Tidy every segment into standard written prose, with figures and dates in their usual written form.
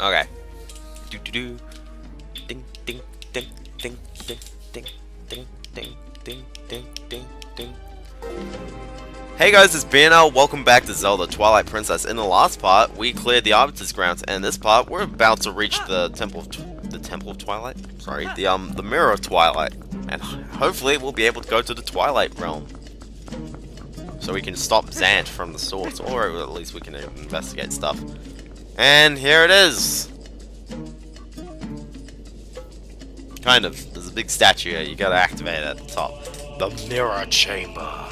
Okay. Do do do. Ding ding ding ding ding ding ding ding ding ding ding ding. Hey guys, it's BNL. Welcome back to Zelda Twilight Princess. In the last part, we cleared the Arbiter's Grounds, and this part, we're about to reach the Temple of Twilight. Sorry, the Mirror of Twilight, and hopefully we'll be able to go to the Twilight Realm, so we can stop Zant from the source, or at least we can investigate stuff. And here it is. Kind of. There's a big statue here. You gotta activate it at the top. The Mirror Chamber.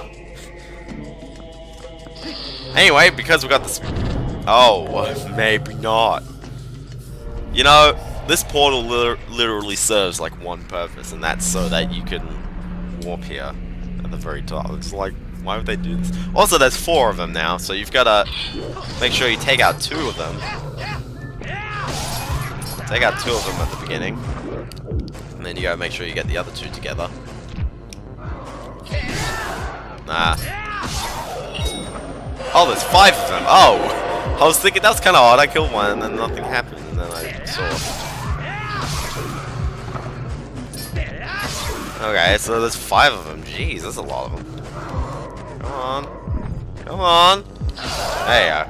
Anyway, because we got this... Oh, maybe not. You know, this portal literally serves like one purpose, and that's so that you can warp here at the very top. It's like, why would they do this? Also, there's 4 of them now, so you've got to make sure you take out 2 of them. Take out 2 of them at the beginning. And then you gotta make sure you get the other 2 together. Nah. Oh, there's 5 of them. Oh! I was thinking that's kind of odd. I killed one and then nothing happened. And then I saw. Okay, so there's 5 of them. Jeez, that's a lot of them. Come on. Come on. There you go.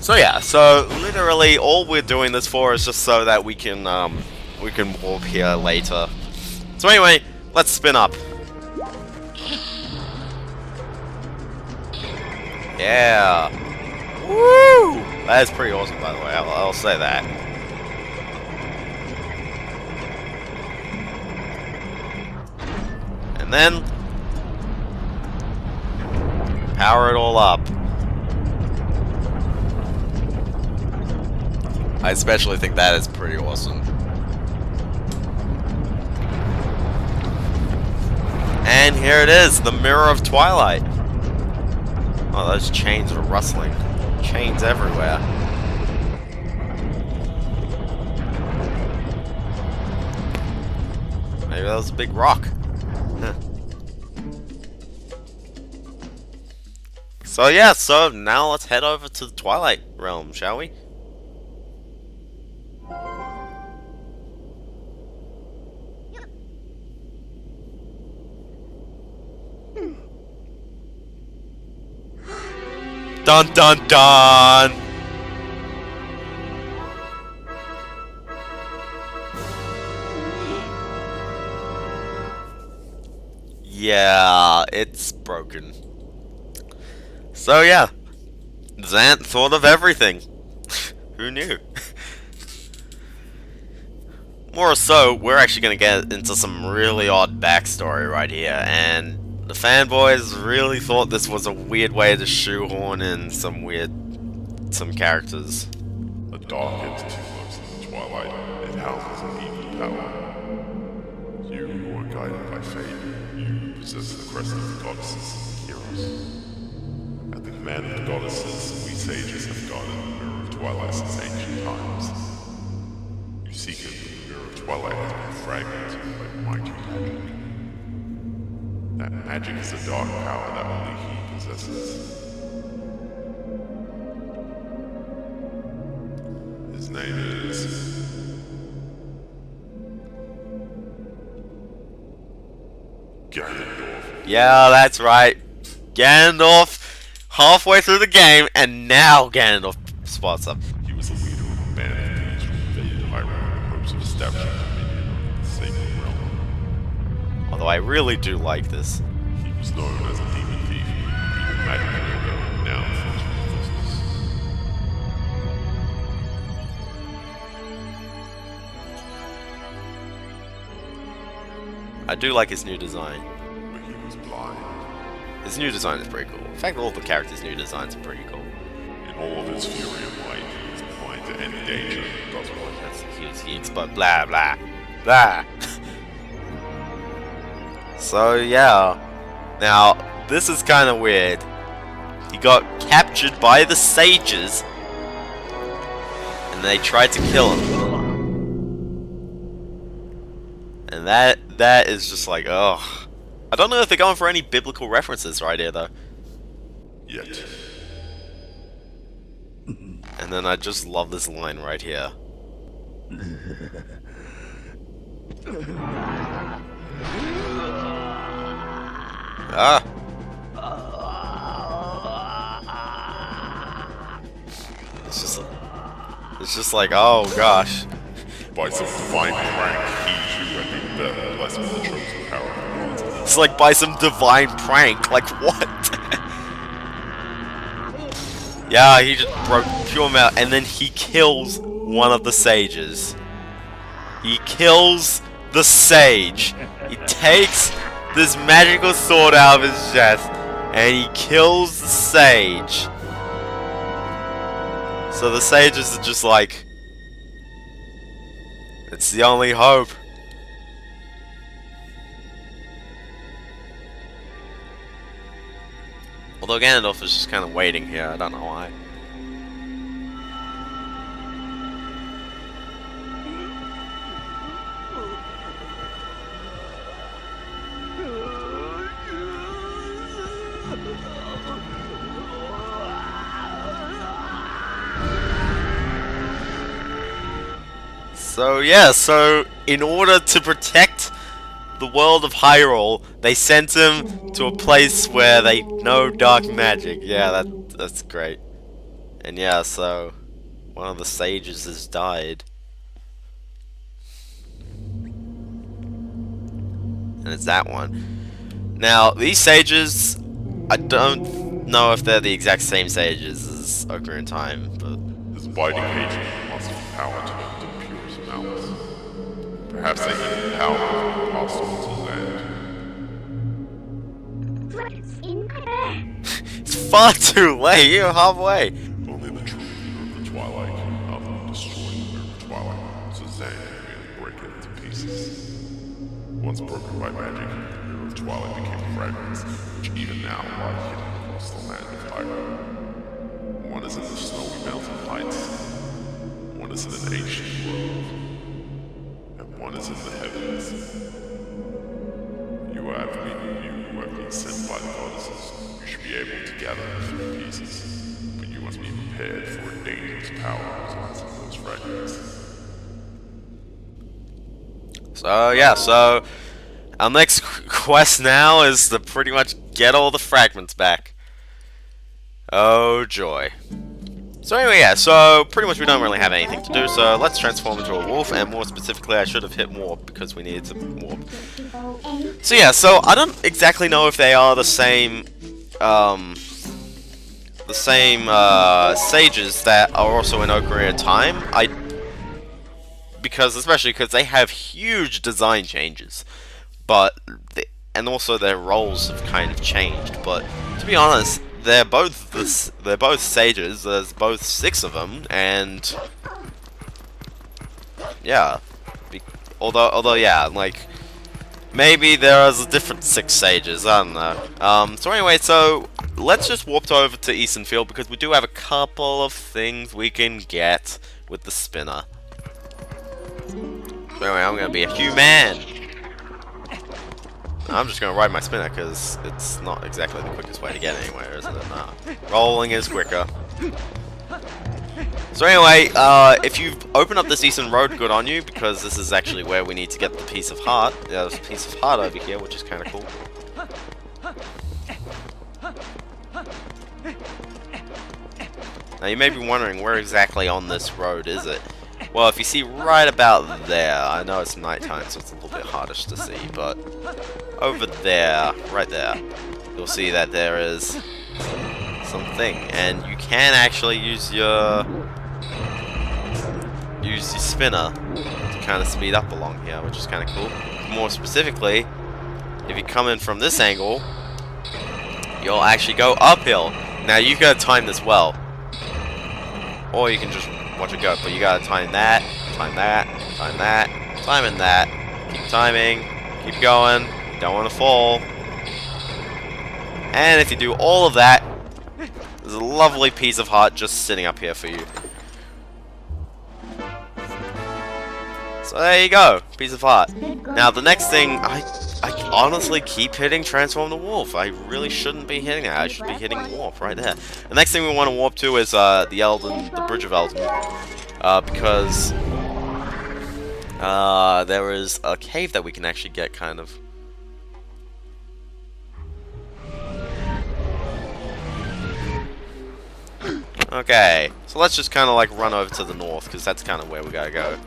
So yeah, so literally all we're doing this for is just so that we can warp here later. So anyway, let's spin up. Yeah. Woo! That is pretty awesome, by the way. I'll say that. And then power it all up. I especially think that is pretty awesome. And here it is, the Mirror of Twilight. Oh, those chains are rustling. Chains everywhere. Maybe that was a big rock. Huh. So yeah, so now let's head over to the Twilight Realm, shall we? Dun dun dun! Yeah, it's broken. So yeah, Zant thought of everything. Who knew? More so, we're actually gonna get into some really odd backstory right here, and the fanboys really thought this was a weird way to shoehorn in some characters. A dark entity lurks in the Twilight. It houses an evil power. You who are guided by fate, you possess the crest of the goddesses and heroes. At the command of the goddesses, we sages have guarded the Mirror of Twilight since ancient times. You seek it, but the Mirror of Twilight has been fragmented by mighty magic. That magic is a dark power that only he possesses. His name is... Ganondorf. Yeah, that's right. Ganondorf, halfway through the game, and now Ganondorf spots up. He was the leader of a band of thieves who invaded Hyrule in hopes of establishing dominion over the sacred realm. Although I really do like this. He was known as a demon thief, evil magic wielder, now for his ruthlessness. I do like his new design. But he was blind. His new design is pretty cool. In fact, all the characters' new designs are pretty cool. In all of his fury and might, he was blind to any danger he does one. He exploded, blah blah blah. So yeah, now this is kind of weird. He got captured by the sages, and they tried to kill him. And that is just like, oh, I don't know if they're going for any biblical references right here though. Yet. And then I just love this line right here. Ah! It's just like, oh gosh. By some divine prank, he too went in there, blessed with the chosen power of the gods. It's like by some divine prank. Like, what? Yeah, he just broke pure him out, and then he kills one of the sages. He kills the sage. He takes this magical sword out of his chest, and he kills the sage. So the sages are just like, it's the only hope. Although Ganondorf is just kind of waiting here, I don't know why. So yeah, so in order to protect the world of Hyrule, they sent him to a place where they know dark magic. Yeah, that's great. And yeah, so one of the sages has died. And it's that one. Now, these sages, I don't know if they're the exact same sages as Ocarina of Time, but This binding agent must have power to the purest malice. Perhaps they need the power of impossible to land. it's far too late. You're halfway. Only the true leader of the Twilight can utterly destroy the Mirror of Twilight, so Zan can really break it into pieces. Once broken by magic, the Mirror of Twilight became fragments, which even now lie hidden across the land of Hyrule. One is in the snowy mountain heights, one is in an ancient grove, and one is in the heavens. You who have been sent by the goddesses. You should be able to gather the three pieces, but you must be prepared for a dangerous power resides in those fragments. So yeah, so our next quest now is to pretty much get all the fragments back. Oh joy. So anyway, yeah, so pretty much we don't really have anything to do, so let's transform into a wolf, and more specifically I should have hit warp because we needed to warp. So yeah, so I don't exactly know if they are the same sages that are also in Ocarina of Time. Especially because they have huge design changes, and also their roles have kind of changed. But to be honest, they're both sages. There's both 6 of them, and yeah. Although yeah, like maybe there's a different 6 sages. I don't know. So anyway, so let's just warp over to Eastern Field because we do have a couple of things we can get with the spinner. So anyway, I'm gonna be a human. I'm just gonna ride my spinner because it's not exactly the quickest way to get anywhere, isn't it? No. Rolling is quicker. So anyway, if you've opened up this Eastern Road, good on you, because this is actually where we need to get the piece of heart. Yeah, there's a piece of heart over here, which is kind of cool. Now you may be wondering, where exactly on this road is it? Well, if you see right about there, I know it's nighttime, so it's a little bit harder to see, but over there, right there, you'll see that there is something, and you can actually use your spinner to kind of speed up along here, which is kind of cool. More specifically, if you come in from this angle, you'll actually go uphill. Now you've got to time this well, or you can just watch it go, but you gotta time that, time that, time that, timing that, keep timing, keep going, don't want to fall. And if you do all of that, there's a lovely piece of heart just sitting up here for you. So there you go, piece of heart. Now the next thing, honestly keep hitting Transform the Wolf. I really shouldn't be hitting that. I should be hitting Warp right there. The next thing we want to warp to is the Bridge of Elden. Because there is a cave that we can actually get, kind of. Okay, so let's just kind of like run over to the north, because that's kind of where we gotta go.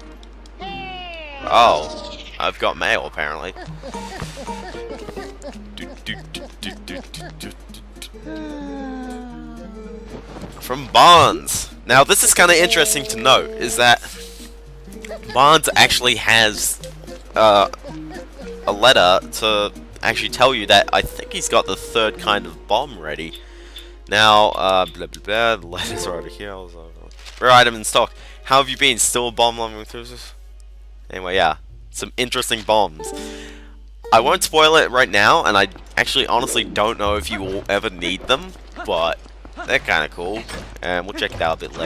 Oh, I've got mail apparently. From Barnes. Now this is kind of interesting to note, is that Barnes actually has a letter to actually tell you that I think he's got the third kind of bomb ready. Now, blah blah blah, the letters are over here. Rare item in stock. How have you been? Still a bomb loving enthusiast? Anyway, yeah. Some interesting bombs. I won't spoil it right now, and I actually honestly don't know if you will ever need them, but they're kind of cool, and we'll check it out a bit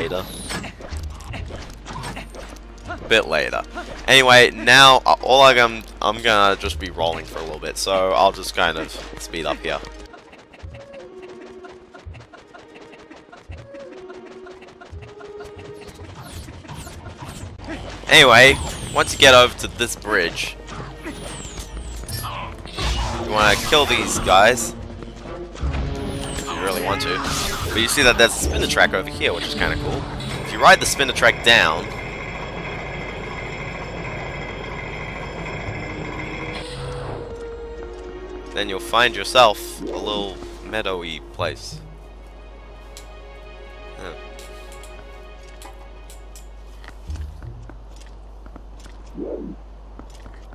later. Anyway, now I'm gonna just be rolling for a little bit, so I'll just kind of speed up here. Anyway, once you get over to this bridge, you want to kill these guys. If you really want to. But you see that there's a spinner track over here, which is kind of cool. If you ride the spinner track down, then you'll find yourself a little meadowy place. Yeah.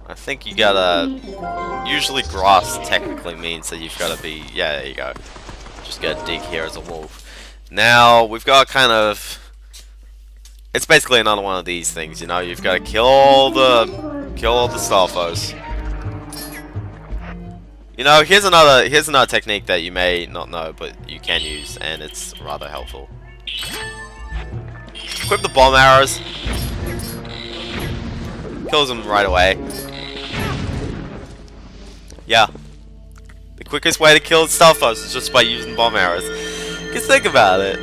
I think you gotta... Usually grass technically means that you've gotta be... Yeah, there you go. Just gotta dig here as a wolf. Now, we've got kind of... It's basically another one of these things, you know? You've gotta kill all the star foes. You know, here's another technique that you may not know, but you can use, and it's rather helpful. Equip the bomb arrows. Kills them right away. Yeah. The quickest way to kill stealth foes is just by using bomb arrows. Because think about it.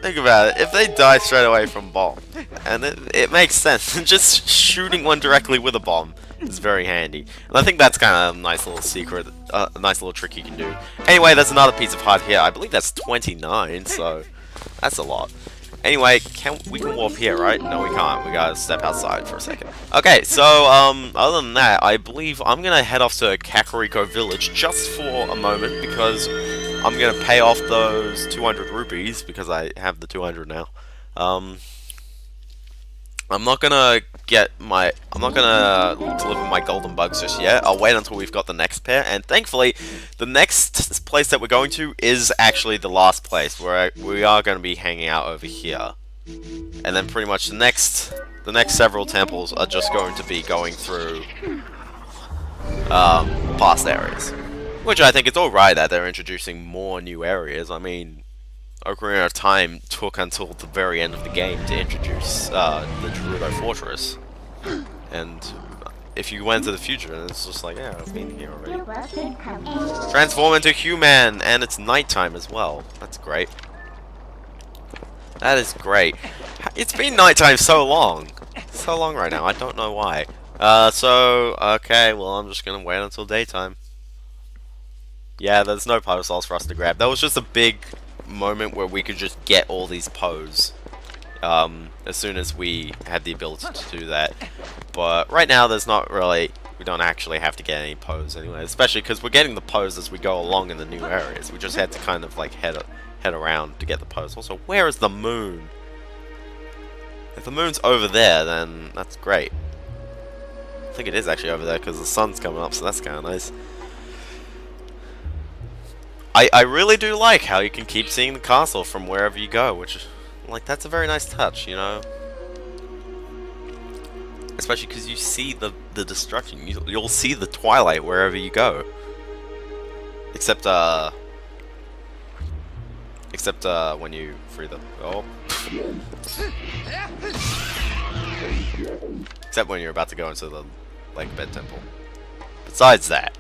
If they die straight away from bomb, and it makes sense, just shooting one directly with a bomb is very handy. And I think that's kind of a nice little secret, a nice little trick you can do. Anyway, there's another piece of HUD here. I believe that's 29, so that's a lot. Anyway, we can warp here, right? No, we can't. We gotta step outside for a second. Okay, so, other than that, I believe I'm gonna head off to Kakariko Village just for a moment, because I'm gonna pay off those 200 rupees, because I have the 200 now. I'm not gonna deliver my golden bugs just yet. I'll wait until we've got the next pair, and thankfully, the next place that we're going to is actually the last place, where we are going to be hanging out over here. And then pretty much the next several temples are just going to be going through past areas. Which I think it's alright that they're introducing more new areas. I mean, Ocarina of Time took until the very end of the game to introduce the Gerudo Fortress. And if you went to the future, it's just like, yeah, I've been here already. Transform into human, and it's nighttime as well. That's great. That is great. It's been nighttime so long. So long right now, I don't know why. Okay, well, I'm just gonna wait until daytime. Yeah, there's no Power-Souls for us to grab. That was just a big moment where we could just get all these Poes as soon as we had the ability to do that. But right now there's not really, we don't actually have to get any Poes anyway, especially because we're getting the Poes as we go along in the new areas. We just had to kind of like head around to get the Poes. Also, where is the moon? If the moon's over there, then that's great. I think it is actually over there because the sun's coming up, so that's kind of nice. I really do like how you can keep seeing the castle from wherever you go, which, like, that's a very nice touch, you know? Especially because you see the destruction. You'll see the Twilight wherever you go. Except when you free the... Oh. Except when you're about to go into the Lake Bed Temple. Besides that.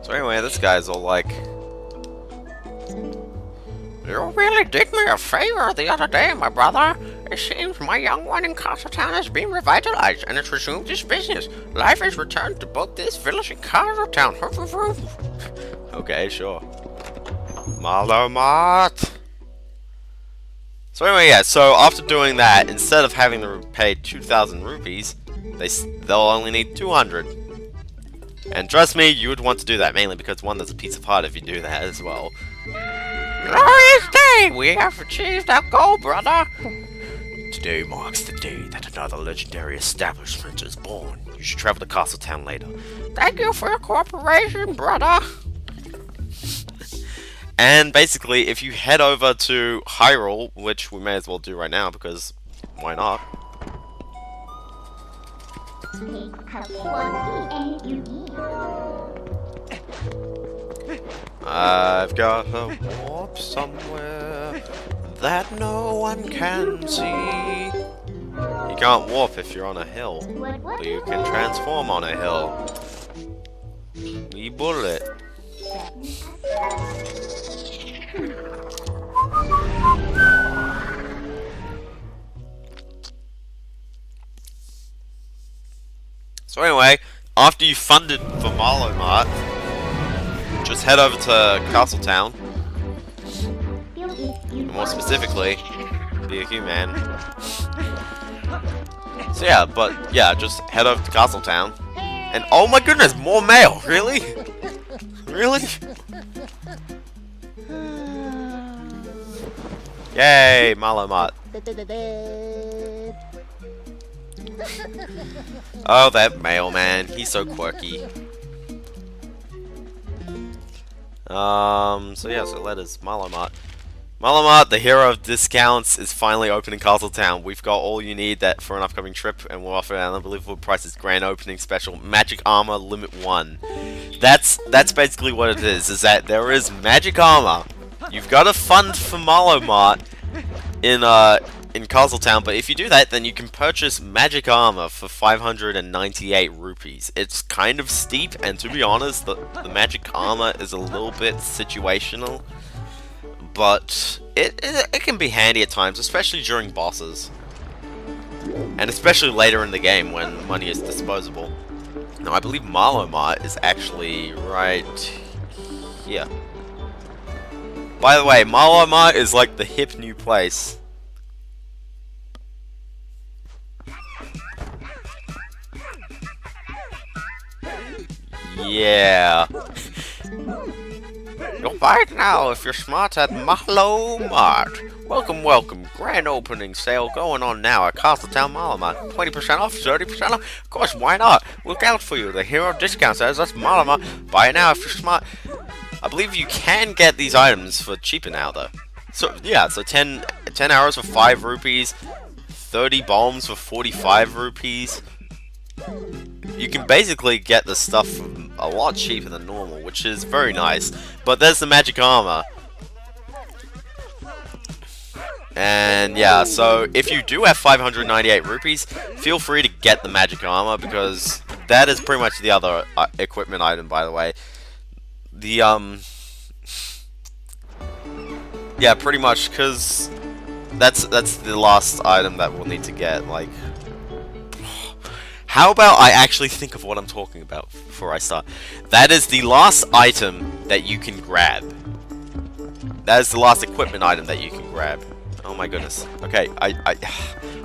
So anyway, this guy's all like, "You really did me a favor the other day, my brother. It seems my young one in Castletown has been revitalized and has resumed its business. Life has returned to both this village and Castletown." Okay, sure. Malamat. So anyway, yeah, so after doing that, instead of having to pay 2,000 rupees, they'll only need 200. And trust me, you would want to do that, mainly because, one, there's a piece of heart if you do that as well. Glorious day! We have achieved our goal, brother! Today marks the day that another legendary establishment is born. You should travel to Castletown later. Thank you for your cooperation, brother! And basically, if you head over to Hyrule, which we may as well do right now, because why not? I've got a warp somewhere that no one can see. You can't warp if you're on a hill, but you can transform on a hill. We bullet. So anyway, after you funded for Marlow Mart, just head over to Castletown. And more specifically, be a human. So yeah, but yeah, just head over to Castletown. And oh my goodness, more mail! Really? Really? Yay, Marlow Mart. Oh, that mailman. He's so quirky. So yeah, so letters. Marlow Mart. Marlow Mart, the hero of discounts, is finally open in Castletown. We've got all you need that for an upcoming trip, and we'll offer an unbelievable prices. Grand opening special. Magic Armor Limit 1. That's basically what it is that there is magic armor. You've got to fund for Marlow Mart in Castletown, but if you do that, then you can purchase magic armor for 598 rupees. It's kind of steep, and to be honest, the magic armor is a little bit situational, but it can be handy at times, especially during bosses, and especially later in the game when money is disposable. Now, I believe Marlow Mart is actually right here. By the way, Marlow Mart is like the hip new place. Yeah. You'll buy it now if you're smart at Marlow Mart. Welcome, welcome. Grand opening sale going on now at Castletown Marlow Mart. 20% off, 30% off. Of course, why not? Look out for you. The hero discount says that's Marlow Mart. Buy it now if you're smart. I believe you can get these items for cheaper now, though. So, yeah, so 10 arrows for 5 rupees. 30 bombs for 45 rupees. You can basically get the stuff for a lot cheaper than normal, which is very nice. But there's the magic armor. And yeah, so if you do have 598 rupees, feel free to get the magic armor, because that is pretty much the other equipment item, by the way. Yeah, pretty much, because that's the last item that we'll need to get. Like, how about I actually think of what I'm talking about before I start? That is the last item that you can grab. That is the last equipment item that you can grab. Oh my goodness. Okay, I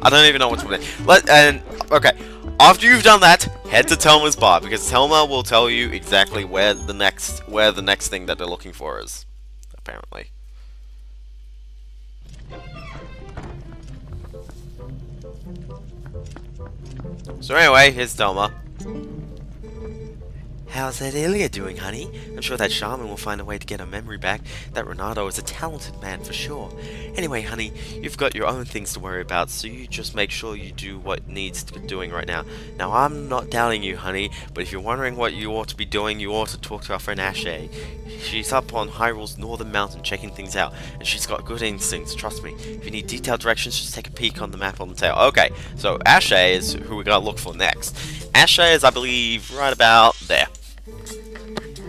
don't even know what to put in. Okay, after you've done that, head to Telma's bar, because Telma will tell you exactly where the next thing that they're looking for is. Apparently. So anyway, here's Telma. How's that Ilya doing, honey? I'm sure that shaman will find a way to get her memory back. That Renato is a talented man for sure. Anyway, honey, you've got your own things to worry about, so you just make sure you do what needs doing right now. Now, I'm not doubting you, honey, but if you're wondering what you ought to be doing, you ought to talk to our friend Ashe. She's up on Hyrule's northern mountain checking things out, and she's got good instincts, trust me. If you need detailed directions, just take a peek on the map on the tail. Okay, so Ashe is who we gotta look for next. Ashay is, I believe, right about there.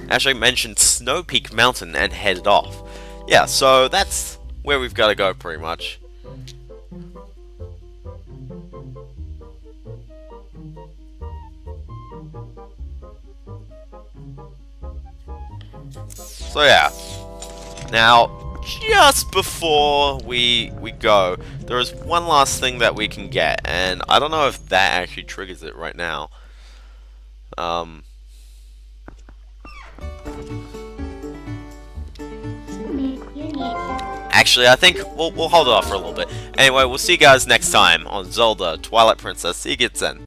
Ashay mentioned Snow Peak Mountain and headed off. Yeah, so that's where we've got to go, pretty much. So yeah. Now, just before we go, there is one last thing that we can get, and I don't know if that actually triggers it right now. Actually, I think we'll hold it off for a little bit. Anyway, we'll see you guys next time on Zelda Twilight Princess. See you again.